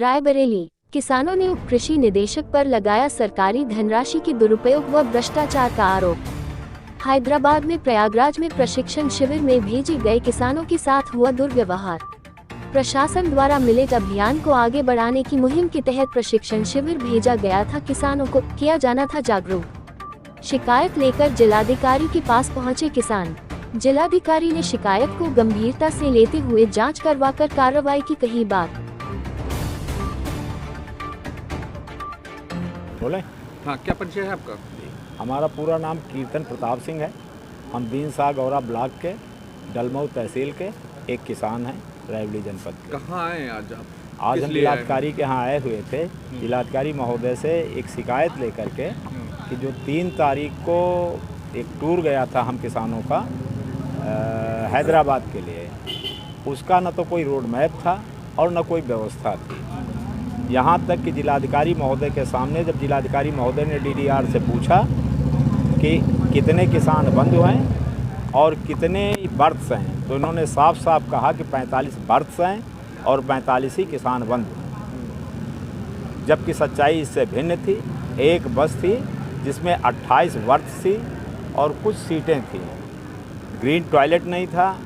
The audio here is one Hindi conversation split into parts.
रायबरेली, किसानों ने उप कृषि निदेशक पर लगाया सरकारी धनराशि के दुरुपयोग व भ्रष्टाचार का आरोप। हैदराबाद में प्रयागराज में प्रशिक्षण शिविर में भेजे गए किसानों के साथ हुआ दुर्व्यवहार। प्रशासन द्वारा मिलेट अभियान को आगे बढ़ाने की मुहिम के तहत प्रशिक्षण शिविर भेजा गया था। किसानों को किया जाना था जागरूक। शिकायत लेकर जिलाधिकारी के पास पहुंचे किसान। जिलाधिकारी ने शिकायत को गंभीरता से लेते हुए जांच करवाकर कार्रवाई की कही बात। बोले? हाँ, क्या परिचय है आपका? हमारा पूरा नाम कीर्तन प्रताप सिंह है। हम दीनसा गौरा ब्लॉक के डलमऊ तहसील के एक किसान हैं रायबरेली जनपद के। कहाँ आए आज आप? आज हम जिलाधिकारी के यहाँ आए हुए थे। जिलाधिकारी महोदय से एक शिकायत लेकर के कि जो 3 तारीख को एक टूर गया था हम किसानों का हैदराबाद के लिए, उसका न तो कोई रोड मैप था और न कोई व्यवस्था थी। यहाँ तक कि जिलाधिकारी महोदय के सामने जब जिलाधिकारी महोदय ने डीडीआर से पूछा कि कितने किसान बंधु हैं और कितने बर्थ्स हैं, तो इन्होंने साफ साफ कहा कि 45 बर्थ्स हैं और 45 ही किसान बंधु हैं। जबकि सच्चाई इससे भिन्न थी। एक बस थी जिसमें 28 बर्थ्स थी और कुछ सीटें थी। ग्रीन टॉयलेट नहीं था,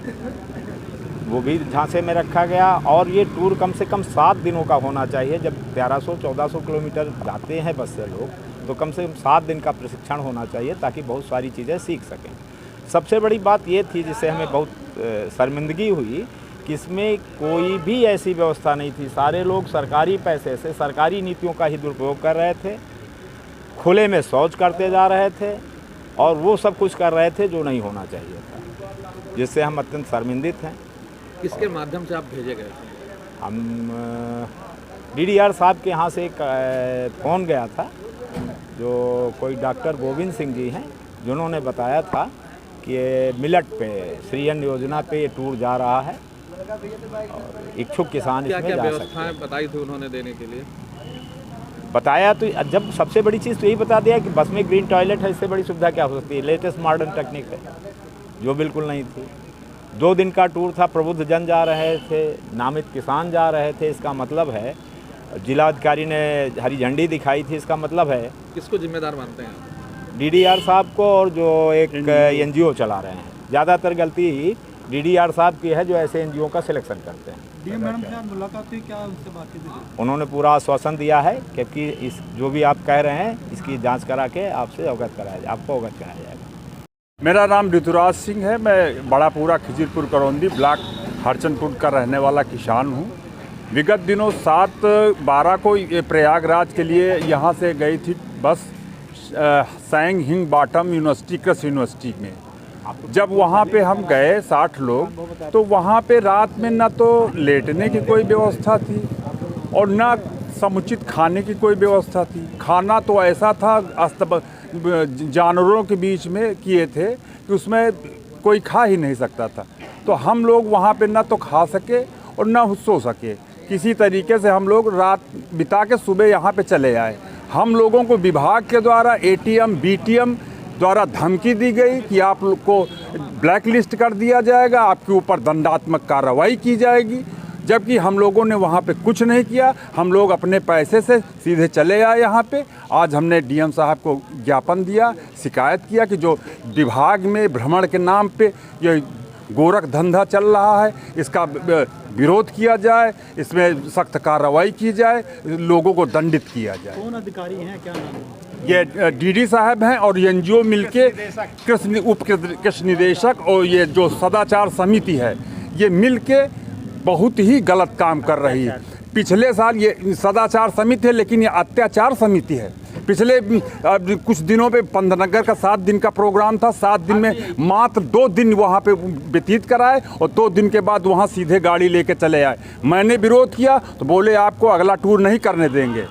वो भी झांसे में रखा गया। और ये टूर कम से कम 7 दिनों का होना चाहिए। जब 1300-1400 किलोमीटर जाते हैं बस से लोग, तो कम से कम 7 दिन का प्रशिक्षण होना चाहिए ताकि बहुत सारी चीज़ें सीख सकें। सबसे बड़ी बात ये थी जिससे हमें बहुत शर्मिंदगी हुई कि इसमें कोई भी ऐसी व्यवस्था नहीं थी। सारे लोग सरकारी पैसे से सरकारी नीतियों का ही दुरुपयोग कर रहे थे, खुले में शौच करते जा रहे थे और वो सब कुछ कर रहे थे जो नहीं होना चाहिए था, जिससे हम अत्यंत शर्मिंदित हैं। किसके माध्यम से आप भेजे गए थे? हम डीडीआर साहब के यहाँ से एक फ़ोन गया था, जो कोई डॉक्टर गोविंद सिंह जी हैं, जिन्होंने बताया था कि ये मिलट पे श्रीअन्न योजना पे ये टूर जा रहा है और इच्छुक किसान इसमें जा सकते हैं। क्या व्यवस्थाएं बताई थी उन्होंने देने के लिए? बताया तो जब सबसे बड़ी चीज़ तो यही बता दिया कि बस में ग्रीन टॉयलेट है, इससे बड़ी सुविधा क्या हो सकती है। लेटेस्ट मॉडर्न टेक्निक है, जो बिल्कुल नहीं थी। 2 दिन का टूर था, प्रबुद्ध जन जा रहे थे, नामित किसान जा रहे थे। इसका मतलब है जिलाधिकारी ने हरी झंडी दिखाई थी। इसका मतलब है किसको जिम्मेदार मानते हैं? डीडीआर साहब को और जो एक एनजीओ चला रहे हैं। ज़्यादातर गलती डीडीआर साहब की है जो ऐसे एनजीओ का सिलेक्शन करते हैं। डीएम मैडम से आज मुलाकात हुई, क्या उनसे बातचीत हुई? उन्होंने पूरा आश्वासन दिया है क्योंकि इस जो भी आप कह रहे हैं इसकी जाँच करा के आपसे अवगत कराया जाए, आपको अवगत कराया जाएगा। मेरा नाम ऋतुराज सिंह है। मैं बड़ापुरा खिजीरपुर करौंदी ब्लॉक हरचंदपुर का रहने वाला किसान हूँ। विगत दिनों 7/12 को प्रयागराज के लिए यहाँ से गई थी बस सैंग हिंग बॉटम यूनिवर्सिटी कृषि यूनिवर्सिटी में। जब वहाँ पे हम गए 60 लोग, तो वहाँ पे रात में न तो लेटने की कोई व्यवस्था थी और न समुचित खाने की कोई व्यवस्था थी। खाना तो ऐसा था जानवरों के बीच में किए थे कि उसमें कोई खा ही नहीं सकता था। तो हम लोग वहाँ पे न तो खा सके और न सो सके। किसी तरीके से हम लोग रात बिता के सुबह यहाँ पे चले आए। हम लोगों को विभाग के द्वारा एटीएम बीटीएम द्वारा धमकी दी गई कि आप लोग को ब्लैक लिस्ट कर दिया जाएगा, आपके ऊपर दंडात्मक कार्रवाई की जाएगी। जबकि हम लोगों ने वहाँ पे कुछ नहीं किया। हम लोग अपने पैसे से सीधे चले आए यहाँ पे। आज हमने डीएम साहब को ज्ञापन दिया, शिकायत किया कि जो विभाग में भ्रमण के नाम पे ये गोरख धंधा चल रहा है, इसका विरोध किया जाए, इसमें सख्त कार्रवाई की जाए, लोगों को दंडित किया जाए। कौन अधिकारी हैं, क्या नाम है? ये डीडी साहब हैं और एनजीओ मिलके उप कृषि निदेशक और ये जो सदाचार समिति है, ये मिलके बहुत ही गलत काम कर रही है। पिछले साल ये सदाचार समिति है लेकिन ये अत्याचार समिति है। पिछले कुछ दिनों पे पंतनगर का 7 दिन का प्रोग्राम था। 7 दिन में मात्र 2 दिन वहाँ पे व्यतीत कराए और 2 दिन के बाद वहाँ सीधे गाड़ी लेके चले आए। मैंने विरोध किया तो बोले आपको अगला टूर नहीं करने देंगे।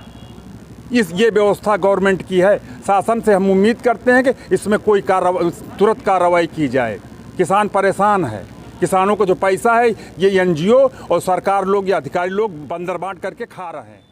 ये व्यवस्था गवर्नमेंट की है। शासन से हम उम्मीद करते हैं कि इसमें कोई तुरंत कार्रवाई की जाए। किसान परेशान है। किसानों को जो पैसा है ये एनजीओ और सरकार लोग या अधिकारी लोग बंदर बांट करके खा रहे हैं।